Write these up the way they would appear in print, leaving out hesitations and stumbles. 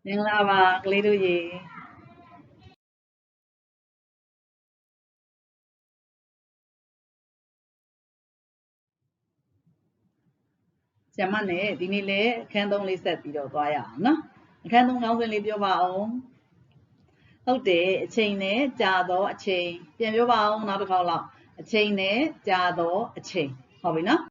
မင်္ဂလာပါကလေးတို့ရေဆရာမနဲ့ဒီနေ့လဲအခန်း3လေးဆက်ပြီးတော့သွားရအောင်နော်အခန်း3ခေါင်းစဉ်လေးပြောပါအောင်ဟုတ်တယ်အချိန်နဲ့ကြာသောအချိန်ပြန်ပြောပါအောင်နောက်တစ်ခေါက်လောက်အချိန်နဲ့ကြာသောအချိန်ဟုတ်ပြီနော်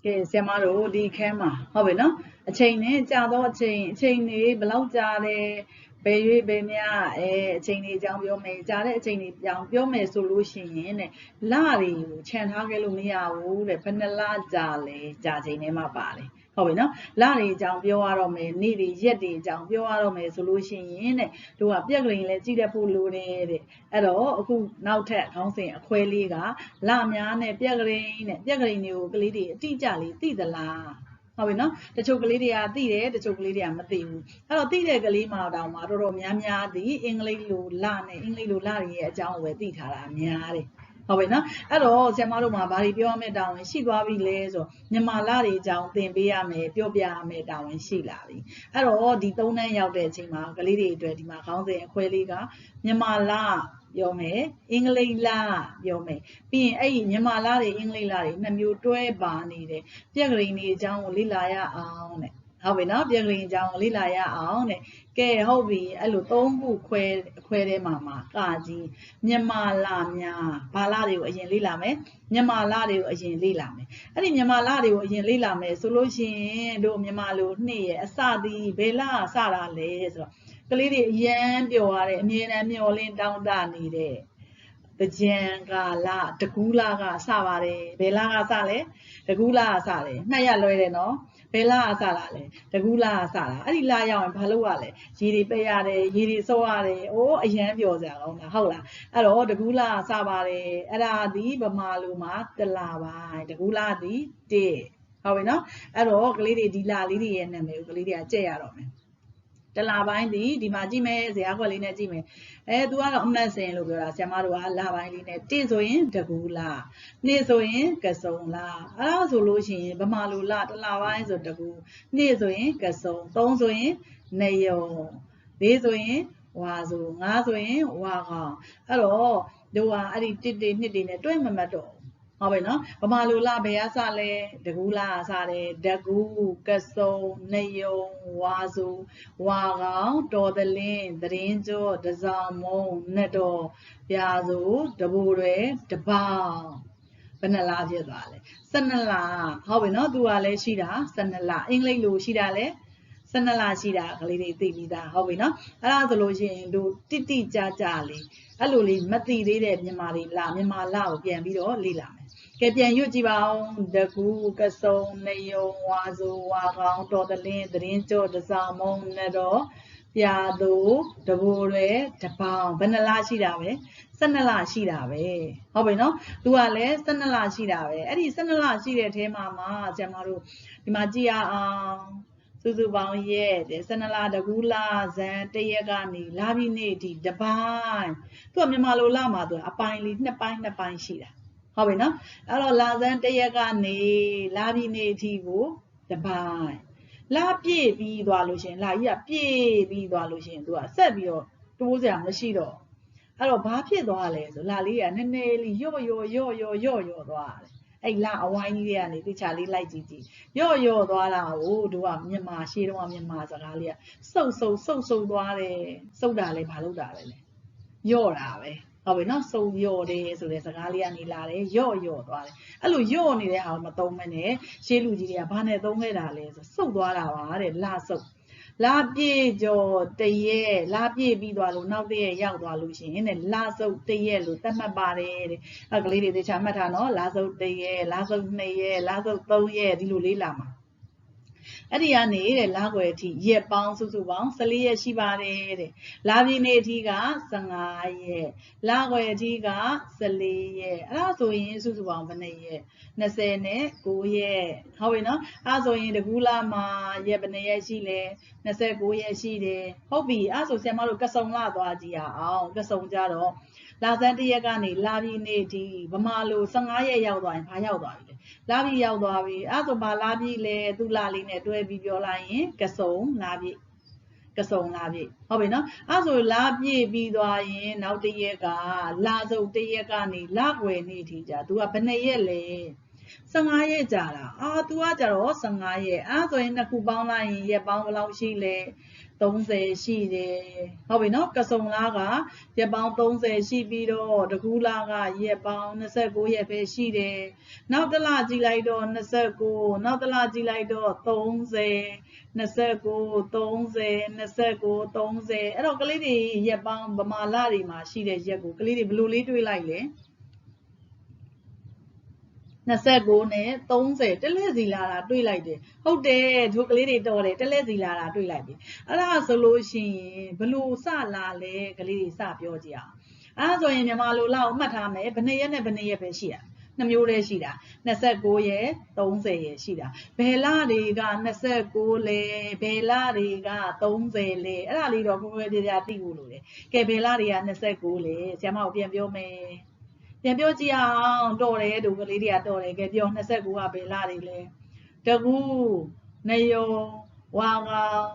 ကဲဆရာမတို့ဒီအခန်းမှာဟုတ်ပြီနော်အချိန်နဲ့ကြာသောအချိန်တွေဘယ်လောက်ကြာတယ်ဘယ်၍ဘယ်မြအချိန်တွေအကြောင်းပြောမယ်ကြာတဲ့အချိန်တွေအကြောင်းပြောမယ်ဆိုလို့ရှိရင်တဲ့လတွေကိုခြံထားခဲ့လို့မရဘူးတဲ့ဘယ်နှလကြာလဲကြာချိန်ထဲမှာပါတယ်ဟုတ်ပြီနော်လတွေအကြောင်းပြောရတော့မယ်နေ့တွေရက်တွေအကြောင်းပြောရတော့မယ်ဆိုလို့ရှိရင်တဲ့တို့ကပြက်ကလေးလည်းကြည့်တတ်ဖို့လိုတယ်တဲ့အဲ့တော့အခုနောက်ထပ်ခေါင်းစဉ်အခွဲလေးကလများနဲ့ပြက်ကလေးနဲ့ပြက်ကလေးတွေကိုကလေးတွေအတိအကျလေးသိသလားဟုတ်ပြီနော်တချို့ကလေးတွေကသိတယ်တချို့ကလေးတွေကမသိဘူးအဲ့တော့သိတဲ့ကလေးမှတောင်မှတော်တော်များများဒီအင်္ဂလိပ်လိုလနဲ့အင်္ဂလိပ်လိုလတွေရဲ့အကြောင်းကိုပဲသိထားတာများတယ်ဟုတ်ပြီနော်အဲ့တော့ဆရာမတို့မှာဘာတွေပြောရမယ့်တာဝန်ရှိသွားပြီလဲဆိုမြန်မာလတွေအကြောင်းသင်ပေးရမယ်ပြောပြရမယ်တာဝန်ရှိလာပြီအဲ့တော့ဒီ3တန်းရောက်တဲ့အချိန်မှာကလေးတွေအတွက်ဒီမှာခေါင်းစဉ်အခွဲလေးကမြန်မာလပြောမယ်အင်္ဂလိပ်လပြောမယ်ပြီးရင်အဲ့ဒီမြန်မာလတွေအင်္ဂလိပ်လတွေနှစ်မျိုးတွဲပါနေတယ်ပြက်ကလေးတွေအကြောင်းကိုလေ့လာရအောင်တဲ့ဟုတ်ပြီနော်ပြက်ကလေးအကြောင်းကိုလေ့လာရအောင်တဲ့ကဲဟုတ်ပြီအဲ့လို3ခုခွဲထဲမှာကာကြီးမြန်မာလများဘာလတွေကိုအရင်လေ့လာမယ်မြန်မာလတွေကိုအရင်လေ့လာမယ်အဲ့ဒီမြန်မာလတွေကိုအရင်လေ့လာမယ်ဆိုလို့ရှိရင်တို့မြန်မာလိုနှစ်ရဲ့အစသည်ဘယ်လစတာလဲဆိုတော့ကလေးတွေအရန်ပျော်ရတယ်အမြဲတမ်းမျောလင်းတောင်းတနေတဲ့တကြံကာလတကူးလကစပါတယ်ဘယ်လကစလဲတကူးလကစတယ်နှစ်ရက်လွဲတယ်နော်ဘယ်လကစတာလဲတကူးလကစတာအဲ့ဒီလရောက်ရင်ဘာလုပ်ရလဲရေတွေပိတ်ရတယ်ရေတွေစောရတယ်အိုးအရန်ပျော်စရာကောင်းတာဟုတ်လားအဲ့တော့တကူးလကစပါတယ်အဲ့ဒါဒီဗမာလိုမှာတလပိုင်းတကူးလဒီ1ဟုတ်ပြီနော်အဲ့တော့ကလေးတွေဒီလလေးတွေရဲ့နာမည်ကိုကလေးတွေကကြည့်ရတော့မယ်တလပိုင်းဒီမှာကြည့်မယ်ဇာတ်ခွက်လေးနဲ့ကြည့်မယ်သူကတော့အမှတ်စဉ်လို့ပြောတာဆရာမတို့ကလပိုင်းလေးနဲ့1ဆိုရင်တကူလ2ဆိုရင်ကစုံလအဲ့ဒါဆိုလို့ရှိရင်ဗမာလိုလတလပိုင်းဆိုတကူ2ဆိုရင်ကစုံ3ဆိုရင်နေယုံ4ဆိုရင်ဝါဆို5ဆိုရင်ဝါကောင်အဲ့တော့တို့ကအဲ့ဒီ1တွေ2တွေနဲ့တွဲမမှတ်တော့ဟုတ်ပြီနော်ဗမာလိုလဘယ်ကစလဲတကူလကစတယ်တကူကစုံနယုံဝါစုဝါကောင်တော်သလင်းသတင်းကျော်တစောင်းမုံနှစ်တော်ပြာစုတဘူတွေတပေါင်းဘယ်နှလားဖြစ်သွားလဲ12လားဟုတ်ပြီနော်သူကလည်းရှိတာ12လားအင်္ဂလိပ်လိုရှိတာလဲ12လရှိတာကလေးတွေသိပြီးသားဟုတ်ပြီနော်အဲ့ဒါဆိုလို့ရှိရင်တို့တိတိကျကျလေးအဲ့လိုလေးမသိသေးတဲ့မြန်မာလကိုပြန်ပြီးတော့လေ့လာမယ်ကဲပြန်ရွတ်ကြည့်ပါဦးတကူကစုံနယုံဝါဆိုဝါကောင်တော်တလင်းသတင်းကျော်တစောင်းမုံနဲ့တော့ပြာသူတဘူတွေတပေါင်းဘယ်နှလရှိတာပဲ12လရှိတာပဲဟုတ်ပြီနော်သူကလည်း12လရှိတာပဲအဲ့ဒီ12လရှိတဲ့အဲမှာဆရာမတို့ဒီမှာကြည့်ရအောင်စုစုပေါင်းရဲ့12လတကူလဇန်တရက်ကနေလာပြီးနေ့ဒီတပိုင်းသူကမြန်မာလိုလမှာသူအပိုင်းလေးနှစ်ပိုင်းရှိတာဟုတ်ပြီနော်အဲ့တော့လာဇန်တရက်ကနေလာပြီးနေ့အထိကိုတပိုင်းလာပြည့်ပြီးသွားလို့ရှင်လာကြီးကပြည့်ပြီးသွားလို့ရှင်သူကဆက်ပြီးတော့တိုးစရာမရှိတော့အဲ့တော့ဘာဖြစ်သွားလဲဆိုလာလေးကနည်းနည်းလေးယော့သွားတယ်အဲ့လအဝိုင်းကြီးတွေကနေတခြားလေးလိုက်ကြည့်ယော့သွားတာကိုတို့ကမြန်မာရှေးတုန်းကမြန်မာစကားလေးကစုပ်သွားတယ်စုပ်တာလဲဘာလုပ်တာလဲယော့တာပဲဟုတ်ပြီနော်စုပ်ယော့တယ်ဆိုတဲ့စကားလေးကနေလာတယ်ယော့သွားတယ်အဲ့လိုယော့နေတဲ့ဟာကိုမသုံးမနဲ့ရှေးလူကြီးတွေကဘာနဲ့သုံးခဲ့တာလဲဆိုစုပ်သွားတာပါတဲ့လစုပ်လာပြည့်ကျော်တရက်လာပြည့်ပြီးသွားလို့နောက်တရက်ရောက်သွားလို့ရှိရင်တဲ့လာစုပ်တရက်လို့သတ်မှတ်ပါတယ်တဲ့အဲ့ကလေးတွေသေချာမှတ်ထားနော်လာစုပ်တရက်လာစုပ်2ရက်လာစုပ်3ရက်ဒီလိုလေးလာမှာအဲ့ဒီကနေတဲ့လကွယ်အထိရက်ပေါင်းစုစုပေါင်း14ရက်ရှိပါတယ်တဲ့လာပြည်နေ့အထိက15ရက်လကွယ်အထိက14ရက်အဲ့ဒါဆိုရင်စုစုပေါင်းဘယ်နှစ်ရက်29ရက်ဟုတ်ပြီနော်အဲ့ဆိုရင်တကူလာမှာရက်ဘယ်နှစ်ရက်ရှိလဲ29ရက်ရှိတယ်ဟုတ်ပြီအဲ့ဆိုဆရာမတို့ကစုံလာသွားကြည့်ရအောင်ကစုံကြတော့ လာဇန်တရက်ကနေလာပြီးနေဒီဗမာလို15ရက်ရောက်သွားရင်ဘာရောက်သွားပြီလဲလာပြီးရောက်သွားပြီအဲ့ဆိုဘာလာပြီးလဲသူလာလေးနဲ့တွဲပြီးပြောလိုက်ရင်ကစုံလာပြီကစုံလာပြီဟုတ်ပြီနော်အဲ့ဆိုလာပြည့်ပြီးသွားရင်နောက်တရက်ကလာစုံတရက်ကနေလာွယ်နေထိကြသူကဘယ်နှစ်ရက်လဲ15ရက်ကြာတာသူကကြတော့15ရက်အဲ့ဆိုရင်နှစ်ခုပေါင်းလိုက်ရင်ရက်ပေါင်းဘယ်လောက်ရှိလဲ30ရှိတယ်ဟုတ်ပြီနော်ကစုံလားကရက်ပေါင်း30ရှိပြီးတော့တကူလားကရက်ပေါင်း29ရက်ပဲရှိတယ်နောက်တစ်လကြည့်လိုက်တော့29နောက်တစ်လကြည့်လိုက်တော့30 29 30 29 30အဲ့တော့ကလေးတွေရက်ပေါင်းဗမာလတွေမှာရှိတဲ့ရက်ကိုကလေးတွေဘယ်လိုလေးတွေးလိုက်လဲ29နဲ့30တလဲစီလာတာတွေးလိုက်တယ်ဟုတ်တယ်ဒီကလေးတွေတော်တယ်တလဲစီလာတာတွေးလိုက်ပြီအဲ့ဒါဆိုလို့ရှိရင်ဘလို့စလာလဲကလေးတွေစပြောကြည့်အောင်အဲ့ဒါဆိုရင်မြန်မာလိုလောက်မှတ်ထားမယ်ဘယ်နှစ်ရက်နဲ့ဘယ်နှစ်ရက်ပဲရှိတာနှစ်မျိုးတည်းရှိတာ29ရက်30ရက်ရှိတာဘယ်လတွေက29လဲဘယ်လတွေက30လဲအဲ့ဒါလေးတော့ကိုယ်ကိုယ်ပြပြသိဖို့လိုတယ်ကဲဘယ်လတွေက29လဲဆရာမကိုပြန်ပြောမယ်ပြန်ပြောကြည့်အောင်တော်တယ်တို့ကလေးတွေကတော်တယ်ကဲပြော29ကဘယ်လတွေလဲတကူနယုံဝါကောင်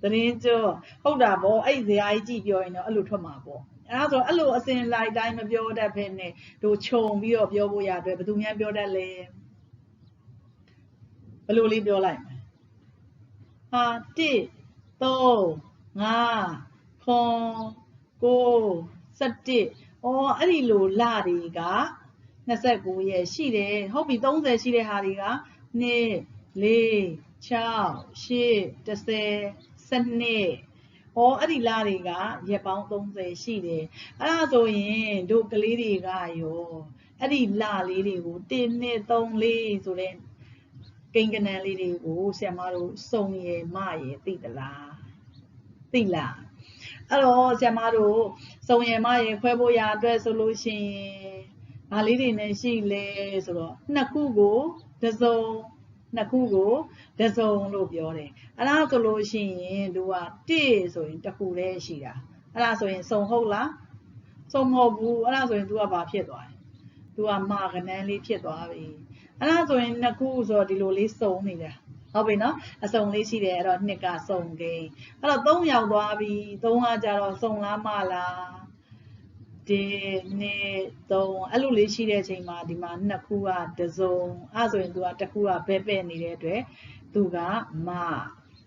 သတင်းကျော်ဟုတ်တာပေါ့အဲ့ဇာကြီးကြည့်ပြောရင်တော့အဲ့လိုထွက်မှာပေါ့အဲ့ဒါဆိုအဲ့လိုအစဉ်လိုက်တိုင်းမပြောတတ်ဘဲနဲ့တို့ခြုံပြီးတော့ပြောဖို့ရအတွက်ဘယ်သူများပြောတတ်လဲဘယ်လိုလေးပြောလိုက်မယ်ဟာ1 3 5 9 17အဲ့ဒီလိုလတွေက29ရက်ရှိတယ်ဟုတ်ပြီ30ရှိတဲ့ဟာတွေက2 4 6 8 10 12အဲ့ဒီလတွေကရက်ပေါင်း30ရှိတယ်အဲ့ဒါဆိုရင်တို့ကလေးတွေကရောအဲ့ဒီလလေးတွေကို1 2 3 4ဆိုတဲ့ကိန်းကနန်းလေးတွေကိုဆရာမတို့စုံရယ်မရယ်သိသလားသိလားအဲ့တော့ဆရာမတို့စုံရယ်မရယ်ခွဲဖို့ရအတွက်ဆိုလို့ရှိရင်ဘာလေးတွေနဲ့ရှိလဲဆိုတော့နှစ်ခုကိုတစ်စုံနှစ်ခုကိုတစ်စုံလို့ပြောတယ်အဲ့ဒါဆိုလို့ရှိရင်သူက1ဆိုရင်တစ်ခုတည်းရှိတာအဲ့ဒါဆိုရင်စုံဟုတ်လားစုံမဟုတ်ဘူးအဲ့ဒါဆိုရင်သူကဘာဖြစ်သွားလဲသူကမကနန်းလေးဖြစ်သွားပြီအဲ့ဒါဆိုရင်နှစ်ခုဆိုတော့ဒီလိုလေးစုံနေတယ်ဟုတ်ပြီနော်အစုံလေးရှိတယ်အဲ့တော့နှစ်ကစုံကိန်းအဲ့တော့3ရောက်သွားပြီ3ကကြတော့စုံလားမလား1 2 3အဲ့လိုလေးရှိတဲ့အချိန်မှာဒီမှာနှစ်ခုကတစ်စုံအဲ့ဆိုရင်သူကတစ်ခုကဘဲပဲ့နေတဲ့အတွက်သူကမ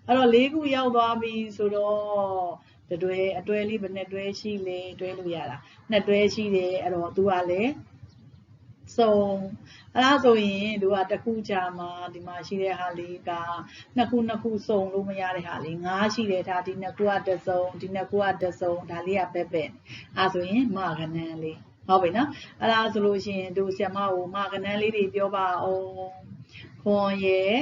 အဲ့တော့4ခုရောက်သွားပြီဆိုတော့တွဲအတွဲလေးဘယ်နဲ့တွဲရှိလဲတွဲလို့ရတာနှစ်တွဲရှိတယ်အဲ့တော့သူကလည်းစုံအဲ့ဒါဆိုရင်သူကတစ်ခုကြာမှာဒီမှာရှိတဲ့ဟာလေးကနှစ်ခုစုံလို့မရတဲ့ဟာလေး9ရှိတယ်ဒါဒီနှစ်ခုကတစ်စုံဒီနှစ်ခုကတစ်စုံဒါလေးကပဲ့ပဲ့အဲ့ဆိုရင်မကနန်းလေးဟုတ်ပြီနော်အဲ့ဒါဆိုလို့ရှိရင်တို့ဆရာမကိုမကနန်းလေးတွေပြောပါအောင်ခွန်ရယ်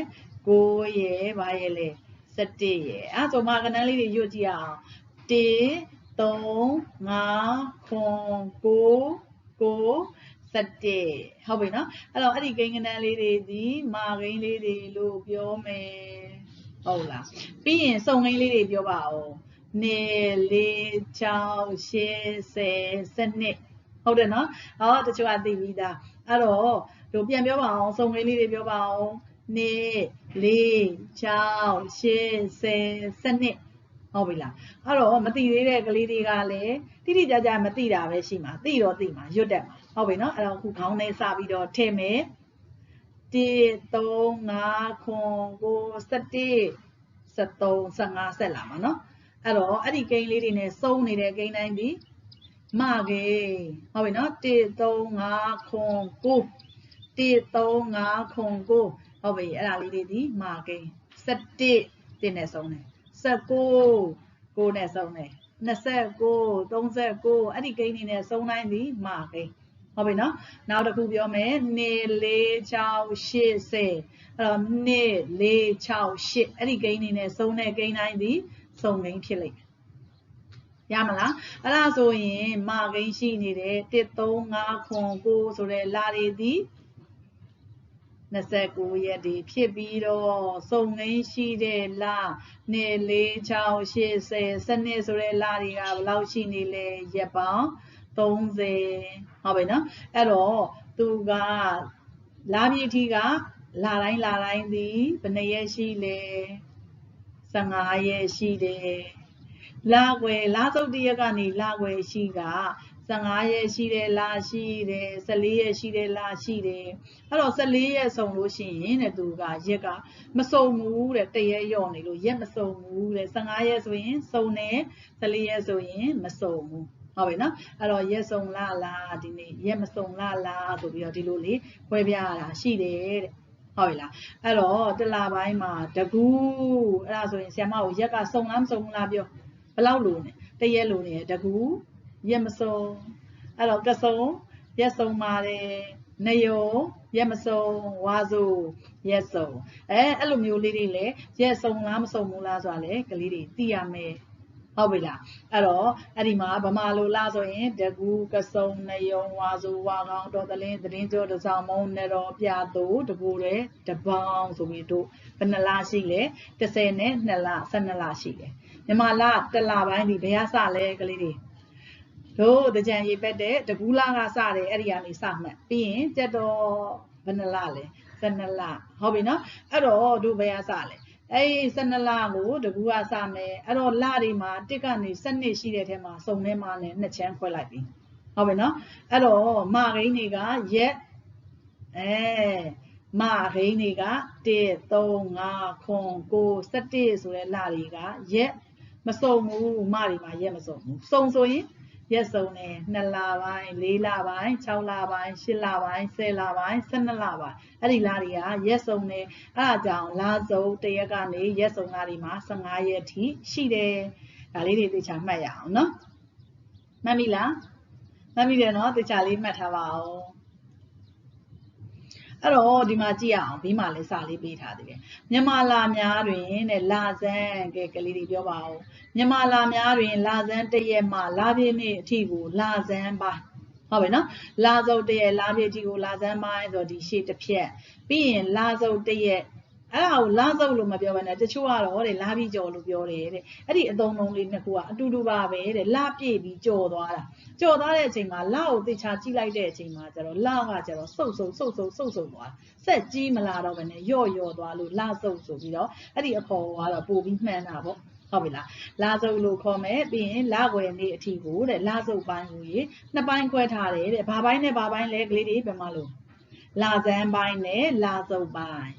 9ရယ်ဘာရယ်လဲ17ရယ်အဲ့ဆိုမကနန်းလေးတွေရွတ်ကြည့်အောင်1 3 5 9 9 17ဟုတ်ပြီနော်အဲ့တော့အဲ့ဒီကိန်းကနန်းလေးတွေဒီမာကိန်းလေးတွေလို့ပြောမယ်ဟုတ်လားပြီးရင်စုံကိန်းလေးတွေပြောပါဦး2 4 6 8 10 12ဟုတ်တယ်နော်တချို့ကသိပြီးသားအဲ့တော့တို့ပြန်ပြောပါအောင်စုံကိန်းလေးတွေပြောပါဦး2 4 6 8 10 12ဟုတ်ပြီလားအဲ့တော့မသိသေးတဲ့ကလေးတွေကလည်းတိတိကျကျမသိတာပဲရှိမှာသိတော့သိမှာရွတ်တတ်မှာဟုတ်ပြီနော်အဲ့တော့ခုခေါင်းထဲစပြီးတော့ထည့်မယ်1 3 5 9 17 13 15ဆက်လာမှာနော်အဲ့တော့အဲ့ဒီကိန်းလေးတွေနဲ့စုံနေတဲ့ကိန်းတိုင်းဒီမကိန်းဟုတ်ပြီနော်1 3 5 9 1 3 5 9ဟုတ်ပြီအဲ့ဒါလေးတွေဒီမကိန်း17တင်နဲ့စုံတယ်19 9နဲ့စုံတယ်29 39အဲ့ဒီကိန်းတွေနဲ့စုံတိုင်းဒီမကိန်းဟုတ်ပြီနော်နောက်တစ်ခုပြောမယ်2 4 6 8 10အဲ့တော့2 4 6 8အဲ့ဒီကိန်းတွေနဲ့စုံတဲ့ကိန်းတိုင်းဒီစုံကိန်းဖြစ်လိမ့်မယ်ရမလားအဲ့ဒါဆိုရင်မကိန်းရှိနေတဲ့1 3 5 9ဆိုတဲ့လာတွေဒီ29ရက်ဒီဖြစ်ပြီးတော့စုံကိန်းရှိတဲ့လ2 4 6 8 10 12ဆိုတဲ့လတွေကဘယ်လောက်ရှိနေလဲရက်ပေါင်း 30ဟုတ်ပြီနော်အဲ့တော့သူကလာပြည်ထီကလာတိုင်းသည်ဘယ်နှရက်ရှိလဲ15ရက်ရှိတယ်လာွယ်လာစုပ်တရက်ကနေလာွယ်ရှိက15ရက်ရှိတယ်လာရှိတယ်14ရက်ရှိတယ်လာရှိတယ်အဲ့တော့14ရက်စုံလို့ရှိရင်တဲ့သူကရက်ကမစုံဘူးတဲ့တရက်ရော့နေလို့ရက်မစုံဘူးတဲ့15ရက်ဆိုရင်စုံတယ်14ရက်ဆိုရင်မစုံဘူးဟုတ်ပြီနော်အဲ့တော့ရက်စုံလားဒီနေ့ရက်မစုံလားဆိုပြီးတော့ဒီလိုလေးခွဲပြရတာရှိတယ်တဲ့ဟုတ်ပြီလားအဲ့တော့တလပိုင်းမှာတကူအဲ့ဒါဆိုရင်ဆရာမကိုရက်ကစုံလားမစုံဘူးလားပြောဘယ်လောက်လိုနေတရက်လိုနေတကူရက်မစုံအဲ့တော့ကစုံရက်စုံပါတယ်နေယုံရက်မစုံဝါစုရက်စုံအဲ့လိုမျိုးလေးတွေလည်းရက်စုံလားမစုံဘူးလားဆိုတာလည်းကလေးတွေသိရမယ်ဟုတ်ပြီလားအဲ့တော့အဲ့ဒီမှာဗမာလိုလားဆိုရင်တကူကစုံနေယုံဝါစုဝါကောင်းတော်သတင်းကျော်တစောင်းမုံနေတော်ပြသူတကူတဲ့တပေါင်းဆိုပြီးတို့ဘယ်နှလရှိလဲ30နဲ့2လ12လရှိတယ်မြန်မာလတစ်လပိုင်းဒီဘယ်ကစလဲကလေးတွေတို့တကြံရေပက်တဲ့တကူးလာကစတယ်အဲ့ဒီကနေစမှတ်ပြီးရင်ကျက်တော့ဘယ်နှလလဲ12လဟုတ်ပြီနော်အဲ့တော့တို့ဘယ်ကစလဲအဲ့12လကိုတကူးကစမယ်အဲ့တော့လတွေမှာတစ်ကနေ7ရှိတဲ့ထဲမှာစုံထဲမှာနဲ့2ချမ်းခွဲလိုက်ပြီဟုတ်ပြီနော်အဲ့တော့မဂိန်းတွေကရက်မဂိန်းတွေက1 3 5 9 17ဆိုတဲ့လတွေကရက်မစုံဘူးမတွေမှာရက်မစုံဘူးစုံဆိုရင်ရက်စုံတယ်2လပိုင်း4လပိုင်း6လပိုင်း8လပိုင်း10လပိုင်း12လပိုင်းအဲ့ဒီလတွေကရက်စုံတယ်အဲ့ဒါကြောင့်လစုံတရက်ကနေရက်စုံလတွေမှာ15ရက်ထိရှိတယ်ဒါလေးတွေသိချာမှတ်ရအောင်နော်မှတ်ပြီလားမှတ်ပြီတယ်နော်သိချာလေးမှတ်ထားပါအောင်အဲ့တော့ဒီမှာကြည့်ရအောင်ဘေးမှာလည်းစာလေးပေးထားသေးတယ်မြန်မာလာများတွင်တဲ့လာဇန်ကလေးတွေပြောပါဦးမြန်မာလာများတွင်လာဇန်တရက်မှလာပြည့်နေ့အထိကိုလာဇန်ပိုင်းဟုတ်ပြီနော်လာစုပ်တရက်လာပြည့်အထိကိုလာဇန်ပိုင်းဆိုဒီရှေ့တစ်ဖြက်ပြီးရင်လာစုပ်တရက်အဲ့ဒါကိုလာစုပ်လို့မပြောဘဲနဲ့တချို့ကတော့တဲ့လာပြီးကြော်လို့ပြောတယ်တဲ့အဲ့ဒီအသုံးလုံးလေးနှစ်ခုကအတူတူပါပဲတဲ့လာပြည့်ပြီးကြော်သွားတာကြော်သွားတဲ့အချိန်မှာလာကိုသိချာကြည့်လိုက်တဲ့အချိန်မှာကျတော့လာကကျတော့စုပ်သွားဆက်ကြီးမလာတော့ဘဲနဲ့ယော့သွားလို့လာစုပ်ဆိုပြီးတော့အဲ့ဒီအခေါ်ကတော့ပို့ပြီးမှန်းတာပေါ့ဟုတ်ပြီလားလာစုပ်လို့ခေါ်မယ်ပြီးရင်လာွယ်နေ့အထီကိုတဲ့လာစုပ်ပိုင်းကိုနှစ်ပိုင်းခွဲထားတယ်တဲ့ဘာပိုင်းနဲ့ဘာပိုင်းလဲကလေးတွေပြန်မလို့လာဇန်ပိုင်းနဲ့လာစုပ်ပိုင်း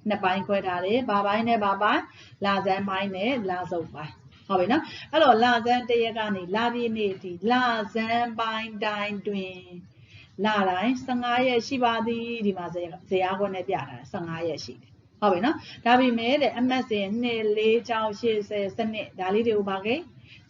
နှစ်ပိုင်းခွဲထားတယ်ဘာပိုင်းနဲ့ဘာပိုင်းလာဇန်ပိုင်းနဲ့လာစုပ်ပိုင်းဟုတ်ပြီနော်အဲ့တော့လာဇန်တရက်ကနေလာပြည့်နေ့ဒီလာဇန်ပိုင်းတိုင်းတွင်လာတိုင်း15ရက်ရှိပါသည်ဒီမှာဇရာခွက်နဲ့ပြတာ15ရက်ရှိတယ်ဟုတ်ပြီနော်ဒါပေမဲ့တဲ့အမှတ်စဉ်2 4 6 80စနစ်ဒါလေးတွေကိုပါခဲ့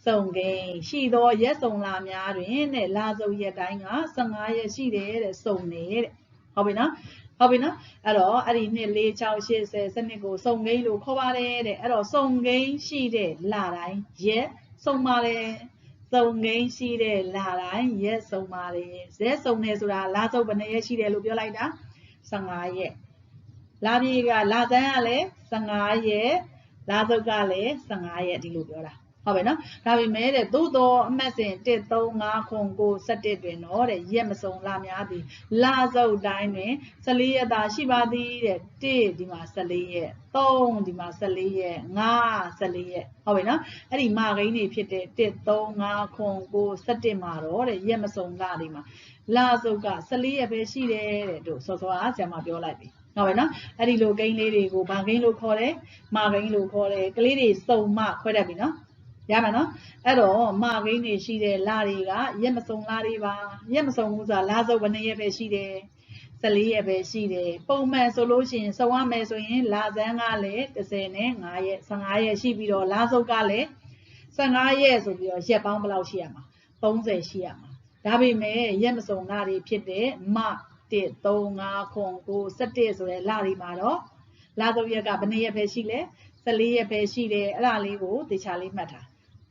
စုံကိန်းရှိသောရက်စုံလာများတွင်တဲ့လာစုံရက်တိုင်းက15ရက်ရှိတယ်တဲ့စုံနေတဲ့ဟုတ်ပြီနော်ဟုတ်ပြီနော်အဲ့တော့အဲ့ဒီ2 4 6 80စနစ်ကိုစုံကိန်းလို့ခေါ်ပါတယ်တဲ့အဲ့တော့စုံကိန်းရှိတဲ့လတိုင်းရက်စုံပါတယ်စုံကိန်းရှိတဲ့လတိုင်းရက်စုံပါတယ်ရက်စုံတယ်ဆိုတာလာစုံဘယ်နှရက်ရှိတယ်လို့ပြောလိုက်တာ15ရက်လာပြေကလာဇန်ကလည်း15ရက်လာစုပ်ကလည်း15ရက်ဒီလိုပြောတာဟုတ်ပြီနော်ဒါပေမဲ့တဲ့သို့တော်အမှတ်စဉ်1 3 5 9 17တွင်တော့တဲ့ရက်မစုံလာများသည်လာစုပ်တိုင်းတွင်14ရက်သာရှိပါသည်တဲ့1ဒီမှာ14ရက်3ဒီမှာ14ရက်5 14ရက်ဟုတ်ပြီနော်အဲ့ဒီမာဂိန်းတွေဖြစ်တဲ့1 3 5 9 17မှာတော့တဲ့ရက်မစုံလာဒီမှာလာစုပ်က14ရက်ပဲရှိတယ်တဲ့တို့စောစောအားဆရာမပြောလိုက်ပြီဟုတ်ပြီနော်အဲ့ဒီလိုဂိမ်းလေးတွေကိုဘာဂိမ်းလို့ခေါ်တယ်မာဂိမ်းလို့ခေါ်တယ်ကလေးတွေစုံမခွဲတတ်ပြီနော်ရမှာနော်အဲ့တော့မာဂိမ်းတွေရှိတဲ့လတွေကရက်မစုံလတွေပါရက်မစုံဘူးဆိုတာလာစုပ်ဘယ်နှရက်ပဲရှိတယ်14ရက်ပဲရှိတယ်ပုံမှန်ဆိုလို့ရှိရင်စုံရမယ်ဆိုရင်လာဇန်ကလည်း15ရက်15ရက်ရှိပြီးတော့လာစုပ်ကလည်း15ရက်ဆိုပြီးတော့ရက်ပေါင်းဘယ်လောက်ရှိရမှာ30ရှိရမှာဒါပေမဲ့ရက်မစုံလတွေဖြစ်တဲ့မ1 3 5 9 17ဆိုတဲ့လတွေမှာတော့လာစုပ်ရက်ကဘယ်နှရက်ပဲရှိလဲ14ရက်ပဲရှိတယ်အဲ့ဒါလေးကိုသေချာလေးမှတ်ထား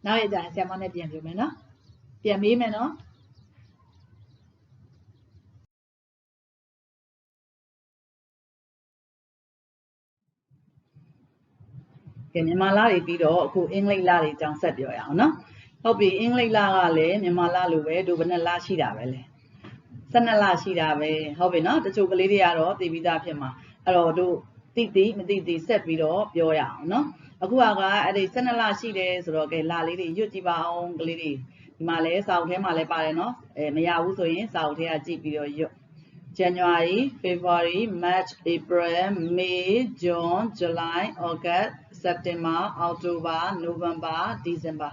နောက်ရကြရင်ဆရာမနဲ့ပြန်ပြောမယ်နော်ပြန်မေးမယ်နော်ကဲမြန်မာလတွေပြီးတော့အခုအင်္ဂလိပ်လတွေအကြောင်းဆက်ပြောရအောင်နော် ဟုတ်ပြီအင်္ဂလိပ်လကလည်းမြန်မာလလိုပဲတို့ဘယ်နှလရှိတာပဲလေ12လရှိတာပဲဟုတ်ပြီနော်တချို့ကလေးတွေကတော့သိပြီးသားဖြစ်မှာအဲ့တော့တို့သိမသိဆက်ပြီးတော့ပြောရအောင်နော်အခုကအဲ့ဒီ12လရှိတယ်ဆိုတော့ကဲလလေးတွေရွတ်ကြည့်ပါအောင်ကလေးတွေဒီမှာလဲစာအုပ်ထဲမှာလဲပါတယ်နော်မရဘူးဆိုရင်စာအုပ်ထဲကကြည့်ပြီးတော့ရွတ် January, February, March, April, May, June, July, August, September, October, November, December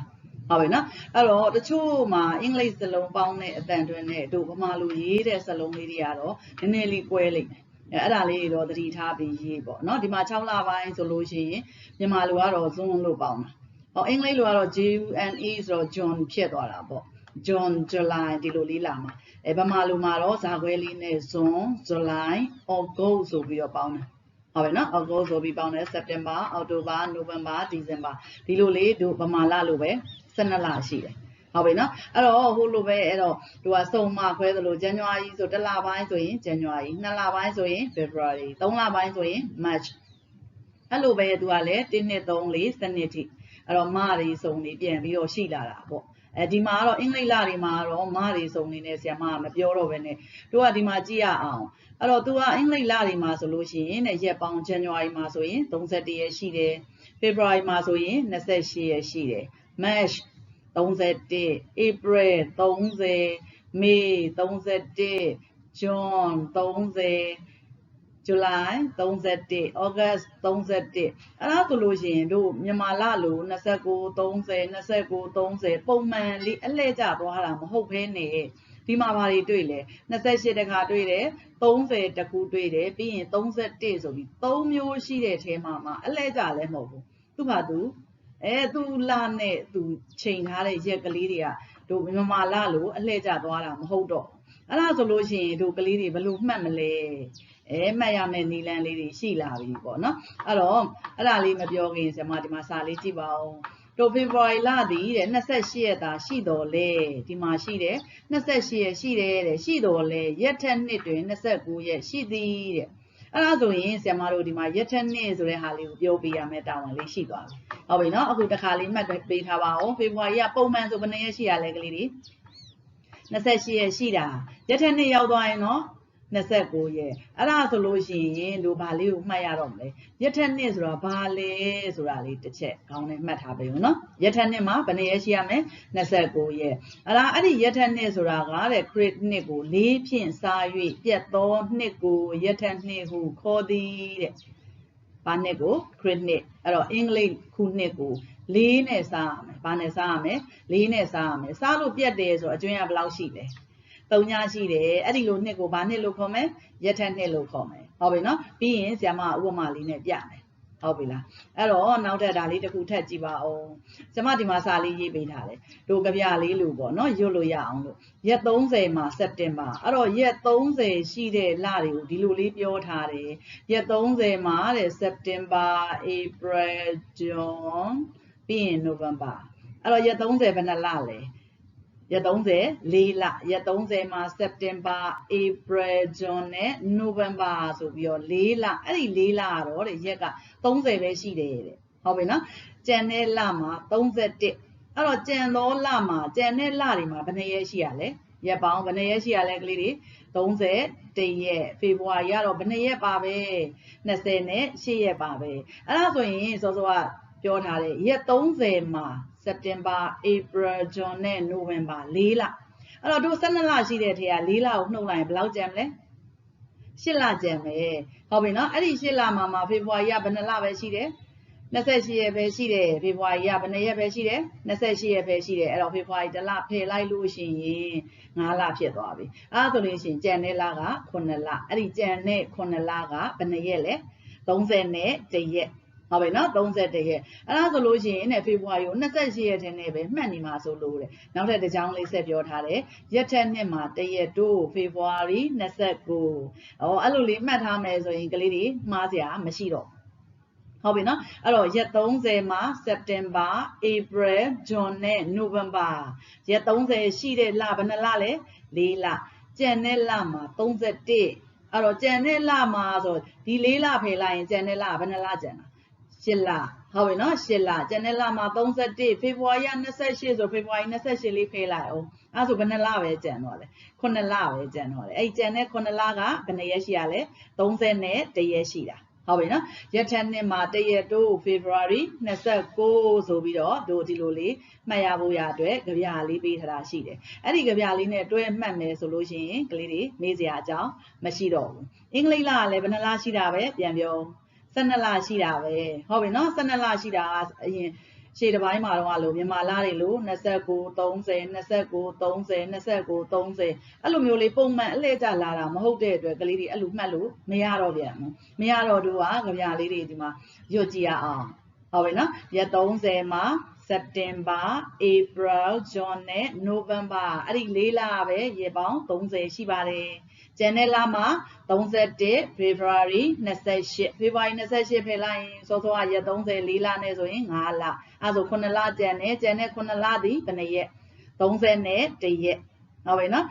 ဟုတ်ပြီနော်အဲ့တော့တချို့မှာအင်္ဂလိပ်စလုံးပေါင်းတဲ့အတန်တွင်းနဲ့တို့ဗမာလူရေးတဲ့စလုံးလေးတွေကတော့နည်းနည်းလေးကွဲလိမ့်မယ်အဲ့ဒါလေးတွေတော့သတိထားပြီးရေးပေါ့နော်ဒီမှာ6လပိုင်းဆိုလို့ရှိရင်မြန်မာလူကတော့ June လို့ပေါင်းတာဟောအင်္ဂလိပ်လူကတော့ JUNE ဆိုတော့ June ဖြစ်သွားတာပေါ့ June July ဒီလိုလေးလာမှာဗမာလူမှာတော့ဇာခွဲလေးနဲ့ June July August ဆိုပြီးတော့ပေါင်းတာဟုတ်ပြီနော် August ဆိုပြီးပေါင်းတယ် September October November December ဒီလိုလေးတို့ဗမာလလိုပဲ12လရှိတယ်ဟုတ်ပြီနော်အဲ့တော့ဟိုလိုပဲအဲ့တော့သူကစုံမခွဲသလို January ဆို1လပိုင်းဆိုရင် January 2လပိုင်းဆိုရင် February 3လပိုင်းဆိုရင် March အဲ့လိုပဲသူကလည်း1 2 3 4စနစ်ထိအဲ့တော့မတွေစုံနေပြန်ပြီးတော့ရှိလာတာပေါ့ဒီမှာကတော့အင်္ဂလိပ်လတွေမှာတော့မတွေစုံနေတဲ့ဆရာမကမပြောတော့ဘဲနဲ့တို့ကဒီမှာကြည့်ရအောင်အဲ့တော့သူကအင်္ဂလိပ်လတွေမှာဆိုလို့ရှိရင်ရက်ပေါင်း January မှာဆိုရင်31ရက်ရှိတယ် February မှာဆိုရင်28ရက်ရှိတယ် March 31 April 30 May 31 June 30 July 31 August 31အဲ့ဒါဆိုလို့ရှိရင်တို့မြန်မာလလို29 30 29 30ပုံမှန်လေးအလှည့်ကျသွားတာမဟုတ်ဘဲနဲ့ဒီမှာဘာတွေတွေ့လဲ28တခါတွေ့တယ်30တခုတွေ့တယ်ပြီးရင်31ဆိုပြီး3မျိုးရှိတဲ့ထဲမှာအလှည့်ကျလည်းမဟုတ်ဘူးသူ့ဟာသူသူလနဲ့သူချိန်ထားတဲ့ရက်ကလေးတွေကတို့မြန်မာလလိုအလှည့်ကျသွားတာမဟုတ်တော့အဲ့ဒါဆိုလို့ရှိရင်တို့ကလေးတွေဘယ်လိုမှတ်မလဲမှတ်ရမယ့်နည်းလမ်းလေးတွေရှိလာပြီပေါ့နော်အဲ့တော့အဲ့ဒါလေးမပြောခင်ဆရာမဒီမှာစာလေးကြည့်ပါဦးတို့ဖေဖော်ဝါရီလသည်တဲ့28ရက်သာရှိတော်လဲဒီမှာရှိတယ်28ရက်ရှိတယ်တဲ့ရှိတော်လဲရက်ထက်နှစ်တွင်29ရက်ရှိသည်တဲ့အဲ့ဒါဆိုရင်ဆရာမတို့ဒီမှာရက်ထက်နှစ်ဆိုတဲ့ဟာလေးကိုပြောပြရမယ့်တာဝန်လေးရှိသွားပြီဟုတ်ပြီနော်အခုတစ်ခါလေးမှတ်ပေးထားပါဦးဖေဖော်ဝါရီကပုံမှန်ဆိုဘယ်နှစ်ရက်ရှိရလဲကလေးတွေ28ရက်ရှိတာရက်ထက်နှစ်ရောက်သွားရင်နော်29ရက်အဲ့ဒါဆိုလို့ရှိရင်တို့ဘာလေးကိုမှတ်ရတော့မလဲရက်ထက်နှစ်ဆိုတာဘာလဲဆိုတာလေးတစ်ချက်ခေါင်းနဲ့မှတ်ထားပေးဦးနော်ရက်ထက်နှစ်မှာဘယ်နှစ်ရက်ရှိရမလဲ29ရက်အဲ့ဒီရက်ထက်နှစ်ဆိုတာကတဲ့ခရစ်နှစ်ကို၄ဖြင့်စား၍ပြတ်သောနှစ်ကိုရက်ထက်နှစ်ဟုခေါ်သည်တဲ့ဘာနှစ်ကိုခရစ်နှစ်အဲ့တော့အင်္ဂလိပ်ခုနှစ်ကို4နဲ့စားရမယ်ဘာနဲ့စားရမယ်4နဲ့စားရမယ်စားလို့ပြတ်တယ်ဆိုအကျွင်းကဘယ်လောက်ရှိလဲ3ညရှိတယ်အဲ့ဒီလိုနှစ်ကိုဘာနှစ်လို့ခေါ်မယ်ရက်ထက်နှစ်လို့ခေါ်မယ်ဟုတ်ပြီနော်ပြီးရင်ဆရာမဥပမာလေးနဲ့ပြမယ်ဟုတ်ပြီလားအဲ့တော့နောက်ထပ်ဒါလေးတစ်ခုထပ်ကြည့်ပါဦးဆရာမဒီမှာစာလေးရေးပေးထားတယ်တို့ကြပြလေးလို့ပေါ့နော်ရွတ်လို့ရအောင်လို့ရက်30မှာ September အဲ့တော့ရက်30ရှိတဲ့လတွေကိုဒီလိုလေးပြောထားတယ်ရက်30မှာတဲ့ September April June ပြီးရင် November အဲ့တော့ရက်30ဘယ်နှလလဲရက်30 4လရက်30မှာ September April June နဲ့ November ဆိုပြီးတော့4လအဲ့ဒီ4လကတော့တဲ့ရက်က30ပဲရှိတယ်တဲ့ဟုတ်ပြီနော်ကျန်တဲ့လမှာ31အဲ့တော့ကျန်သောလမှာကျန်တဲ့လတွေမှာဘယ်နှရက်ရှိရလဲရက်ပေါင်းဘယ်နှရက်ရှိရလဲကလေးတွေ31ရက်ဖေဖော်ဝါရီကတော့ဘယ်နှရက်ပါပဲ28ရက်ပါပဲအဲ့ဒါဆိုရင်စောစောကပြောထားတယ်ရက်30မှာSeptember April June နဲ့ November 4လအဲ့တော့တို့12လရှိတဲ့ထဲက4လကိုနှုတ်လိုက်ရင်ဘယ်လောက်ကျန်မလဲ8လကျန်မယ်ဟုတ်ပြီနော်အဲ့ဒီ8လမှာဖေဖော်ဝါရီကဘယ်နှလပဲရှိတယ်28ရက်ပဲရှိတယ်ဖေဖော်ဝါရီကဘယ်နှရက်ပဲရှိတယ်28ရက်ပဲရှိတယ်အဲ့တော့ဖေဖော်ဝါရီတစ်လဖယ်လိုက်လို့ရှိရင်9လဖြစ်သွားပြီအဲ့ဒါဆိုလို့ရှိရင်ကျန်တဲ့လက9လအဲ့ဒီကျန်တဲ့9လကဘယ်နှရက်လဲ31ရက်ဟုတ်ပြီနော်31ရက်အဲ့ဒါဆိုလို့ရှိရင်ဖေဖော်ဝါရီကို28ရက်ထင်းနဲ့ပဲမှတ်နေမှာဆိုလို့တဲ့နောက်ထပ်တစ်ကြောင်းလေးဆက်ပြောထားတယ်ရက်ထက်နှစ်မှာတရက်တို့ဖေဖော်ဝါရီ29အဲ့လိုလေးမှတ်ထားမယ်ဆိုရင်ကလေးတွေမှားစရာမရှိတော့ဟုတ်ပြီနော်အဲ့တော့ရက်30မှာ September April June နဲ့ November ရက်30ရှိတဲ့လဘယ်နှလလဲ4လကျန်တဲ့လမှာ31အဲ့တော့ကျန်တဲ့လမှာဆိုဒီ4လဖယ်လိုက်ရင်ကျန်တဲ့လဘယ်နှလကျန်တာ 8 ဟုတ်ပြီနော်8လကျန်တဲ့လမှာ31ဖေဖော်ဝါရီ28ဆိုဖေဖော်ဝါရီ28လေးဖေးလိုက်အောင်အဲ့ဆိုဘယ်နှလပဲကျန်တော့လဲ9လပဲကျန်တော့တယ်အဲ့ကျန်တဲ့9လကဘယ်နှရက်ရှိရလဲ31ရက်ရှိတာဟုတ်ပြီနော်ရက်ထက်နှစ်မှာ1ရက်တို့ February 29ဆိုပြီးတော့တို့ဒီလိုလေးမှတ်ရဖို့ရအတွက်ကြပြလေးပေးထားတာရှိတယ်အဲ့ဒီကြပြလေးနဲ့တွဲမှတ်မယ်ဆိုလို့ရှိရင်ကလေးတွေမေးစရာအကြောင်းမရှိတော့ဘူးအင်္ဂလိပ်လကလည်းဘယ်နှလရှိတာပဲပြန်ပြော12လရှိတာပဲဟုတ်ပြီနော်12လရှိတာအရင်ရှေ့တစ်ပိုင်းမှာတော့လို့မြန်မာလတွေလို့29 30 29 30 29 30အဲ့လိုမျိုးလေးပုံမှန်အလှည့်ကျလာတာမဟုတ်တဲ့အတွက်ကလေးတွေအဲ့လိုမှတ်လို့မရတော့ပြန်ဘူးမရတော့တို့ကကြပြလေးတွေဒီမှာရွတ်ကြည့်ရအောင်ဟုတ်ပြီနော်ရက်30မှာ September April June နဲ့ November အဲ့ဒီ၄လပဲရက်ပေါင်း30ရှိပါတယ်ကျန်တဲ့လမှာ31 February 28 February 28ဖေးလိုက်ရင်စောစောကရက်34လနဲ့ဆိုရင်5လအဲ့ဆို9လကျန်တဲ့9လသည်ဘယ်နှရက်31ရက်ဟုတ်ပြီနော်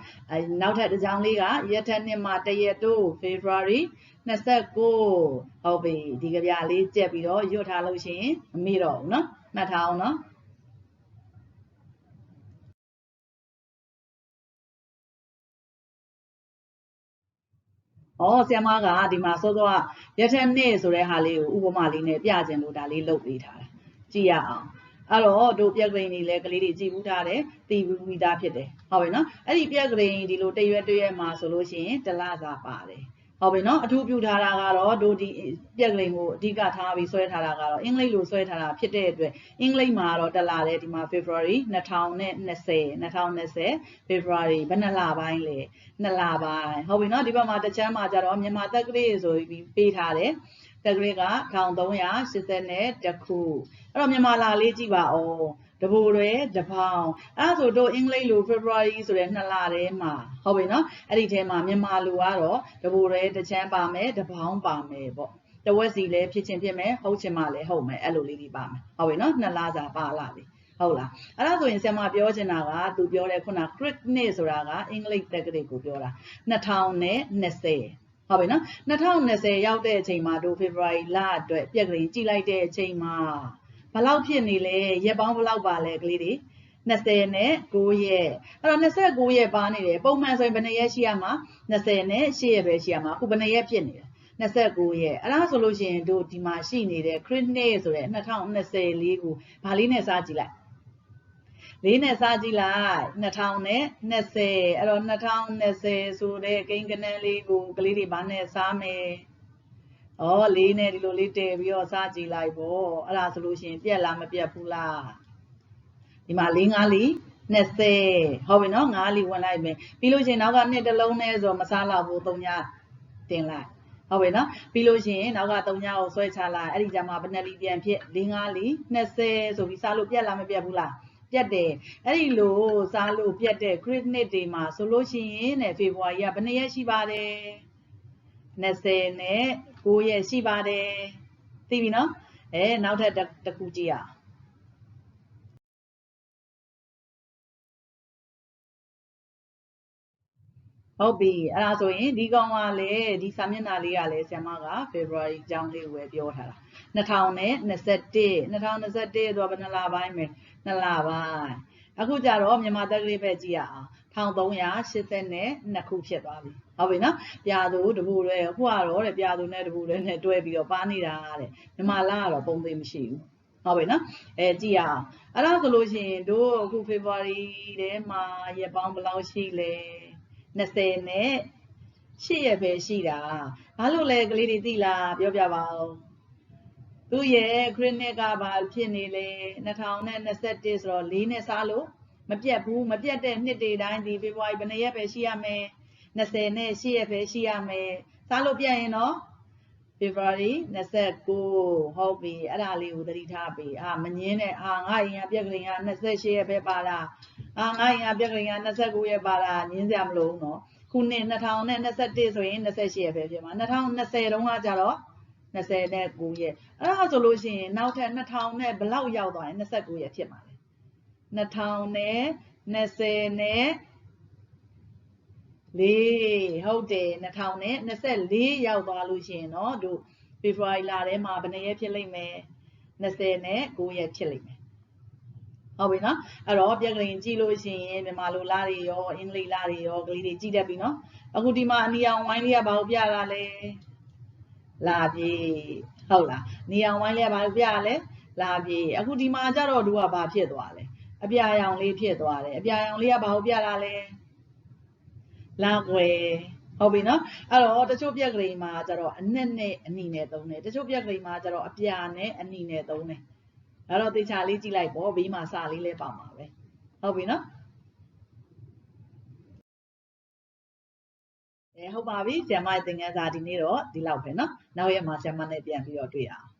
နောက်ထပ်တစ်ကြောင်းလေးကရက်ထက်နှစ်မှာ1ရက်တို့ February 29ဟုတ်ပြီဒီကြပြလေးကြက်ပြီးတော့ရွတ်ထားလို့ရှိရင်မမေ့တော့ဘူးနော်မှတ်ထားအောင်နော်ဆရာမကဒီမှာစောစောကရက်ထက်နှစ်ဆိုတဲ့ဟာလေးကိုဥပမာလေးနဲ့ပြခြင်းလို့ဒါလေးလုပ်ပေးထားတာကြည့်ရအောင်အဲ့တော့တို့ပြက်ကလေးတွေလည်းကလေးတွေကြည့်ဘူးထားတယ်သိဘူးမိသားဖြစ်တယ်ဟုတ်ပြီနော်အဲ့ဒီပြက်ကလေးဒီလိုတရွက်မှာဆိုလို့ရှိရင်တစ်လစာပါတယ်ဟုတ်ပြီနော်အထူးပြုထားတာကတော့တို့ဒီပြက်ကလေးကိုအဓိကထားပြီးဆွဲထားတာကတော့အင်္ဂလိပ်လိုဆွဲထားတာဖြစ်တဲ့အတွက်အင်္ဂလိပ်မှာတော့တစ်လလဲဒီမှာ February 2020 February ဘယ်နှလပိုင်းလဲ2လပိုင်းဟုတ်ပြီနော်ဒီဘက်မှာတချမ်းမှာကြတော့မြန်မာတက်ကလေးဆိုပြီးပေးထားတယ်တက်ကလေးက1380ခုအဲ့တော့မြန်မာလာလေးကြည့်ပါဦးတဘူတွေတပေါင်းအဲ့ဆိုတို့အင်္ဂလိပ်လို February ဆိုတဲ့2လထဲမှာဟုတ်ပြီနော်အဲ့ဒီထဲမှာမြန်မာလိုကတော့တဘူတွေတချမ်းပါမယ်တပေါင်းပါမယ်ပေါ့တဝက်စီလည်းဖြစ်ချင်းဖြစ်မယ်ဟုတ်ချင်မှလည်းဟုတ်မယ်အဲ့လိုလေးတွေပါမယ်ဟုတ်ပြီနော်2လစာပါလာပြီဟုတ်လားအဲ့ဒါဆိုရင်ဆရာမပြောချင်တာကသူပြောတဲ့ခုန Christmas ဆိုတာကအင်္ဂလိပ်တက်ကလေးကိုပြောတာ2020ဟုတ်ပြီနော်2020ရောက်တဲ့အချိန်မှာတို့ February လအတွက်ပြက်ကလေးကြည့်လိုက်တဲ့အချိန်မှာဘယ်လောက်ဖြစ်နေလဲရက်ပေါင်းဘယ်လောက်ပါလဲကလေးတွေ29ရက်အဲ့တော့29ရက်ပါနေတယ်ပုံမှန်ဆိုရင်ဘယ်နှရက်ရှိရမှာ28ရက်ပဲရှိရမှာအခုဘယ်နှရက်ဖြစ်နေလဲ29ရက်အဲ့ဒါဆိုလို့ရှိရင်တို့ဒီမှာရှိနေတဲ့ Christmas ဆိုတဲ့2020လေးကိုဗာလေးနဲ့စားကြည့်လိုက်လေးနဲ့စားကြည့်လိုက်2020အဲ့တော့2020ဆိုတဲ့ကိန်းကနန်းလေးကိုကလေးတွေဗာနဲ့စားမယ်လေးနဲ့ဒီလိုလေးတည်ပြီးတော့စားကြည့်လိုက်ပေါ့အဲ့ဒါဆိုလို့ရှိရင်ပြက်လားမပြက်ဘူးလားဒီမှာ4 5လီ20ဟုတ်ပြီနော်5လီဝင်လိုက်မယ်ပြီးလို့ရှိရင်နောက်ကနှစ်တစ်လုံးနဲ့ဆိုမစားလောက်ဘူး3ညတင်လိုက်ဟုတ်ပြီနော်ပြီးလို့ရှိရင်နောက်က3ညကိုဆွဲချလိုက်အဲ့ဒီကြမှာဘယ်နှလီပြန်ဖြစ်4 5လီ20ဆိုပြီးစားလို့ပြက်လားမပြက်ဘူးလားပြတ်တယ်အဲ့ဒီလိုစားလို့ပြတ်တဲ့ Christmas တွေမှာဆိုလို့ရှိရင်တဲ့ February ကဘယ်နှရက်ရှိပါတယ်20နဲ့9ရက်ရှိပါတယ်သိပြီနော်နောက်ထပ်တစ်ခုကြည့်ရအောင်ဟုတ်ပြီအဲ့ဒါဆိုရင်ဒီကောင်ကလည်းဒီစာမျက်နှာလေးကလည်းဆရာမက February အကြောင်းလေးကိုပဲပြောထားတာ2021ဆိုဘယ်နှလပိုင်းပဲ2လပိုင်းအခုကြတော့မြန်မာတက်ကလေးပဲကြည့်ရအောင်1382ခုဖြစ်သွားပြီဟုတ်ပြီနော်ပြာသူတပူတွေအခုကတော့တဲ့ပြာသူနဲ့တပူတွေနဲ့တွဲပြီးတော့ပါနေတာတဲ့မြန်မာလကတော့ပုံသေးမရှိဘူးဟုတ်ပြီနော်ကြည့်ရအောင်အဲ့ဒါဆိုလို့ရှိရင်တို့အခု February ထဲမှာရက်ပေါင်းဘယ်လောက်ရှိလဲ20နဲ့8ရက်ပဲရှိတာဘာလို့လဲကလေးတွေသိလားပြောပြပါဦးသူ့ရဲ့ Christmas ကဘာဖြစ်နေလဲ2021ဆိုတော့4နဲ့စားလို့မပြတ်ဘူးမပြတ်တဲ့နှစ်တွေတိုင်းဒီ February ဘယ်နှရက်ပဲရှိရမယ်20နဲ့8ရက်ပဲရှိရမယ်စားလို့ပြတ်ရင်တော့ February 29ဟုတ်ပြီအဲ့ဒါလေးကိုသတိထားပြီမငင်းနဲ့ငါအိမ်ကပြက်ကလေးက28ရက်ပဲပါတာငါအိမ်ကပြက်ကလေးက29ရက်ပါတာငင်းစရာမလိုဘူးနော်ခုနှစ်2021ဆိုရင်28ရက်ပဲဖြစ်မှာ2020တုန်းကကြတော့29ရက်အဲ့ဒါဆိုလို့ရှိရင်နောက်ထပ်2000နဲ့ဘယ်လောက်ရောက်သွားရင်29ရက်ဖြစ်မှာလဲ2000နဲ့20နဲ့4ဟုတ်တယ်2024ရောက်သွားလို့ရှိရင်เนาะတို့ February လထဲမှာဘယ်နှရက်ဖြစ်လိမ့်မယ် 20နဲ့9ရက်ဖြစ်လိမ့်မယ်ဟုတ်ပြီနော်အဲ့တော့ပြက်ကလေးကြည့်လို့ရှိရင်မြန်မာလိုလားတွေရောအင်္ဂလိပ်လားတွေရောကလေးတွေကြည့်တတ်ပြီနော်အခုဒီမှာအနီအောင်ဝိုင်းလေးကဘာကိုပြတာလဲလာပြေဟုတ်လားနီအောင်ဝိုင်းလေးကဘာကိုပြရလဲလာပြေအခုဒီမှာကြတော့သူကဘာဖြစ်သွားလဲအပြာရောင်လေးဖြစ်သွားတယ်အပြာရောင်လေးကဘာကိုပြတာလဲလာွယ်ဟုတ်ပြီနော်အဲ့တော့တချို့ပြက်ကလေးမှာကြတော့အနက်နဲ့အနီနဲ့သုံးတယ်တချို့ပြက်ကလေးမှာကြတော့အပြာနဲ့အနီနဲ့သုံးတယ်အဲ့တော့သေချာလေးကြည့်လိုက်ပေါ့ဘေးမှာစာလေးလဲပါမှာပဲဟုတ်ပြီနော်ဟုတ်ပါပြီဆရာမရဲ့သင်ခန်းစာဒီနေ့တော့ဒီလောက်ပဲเนาะနောက်ရက်မှာဆရာမနဲ့ပြန်ပြီးတော့တွေ့ရအောင်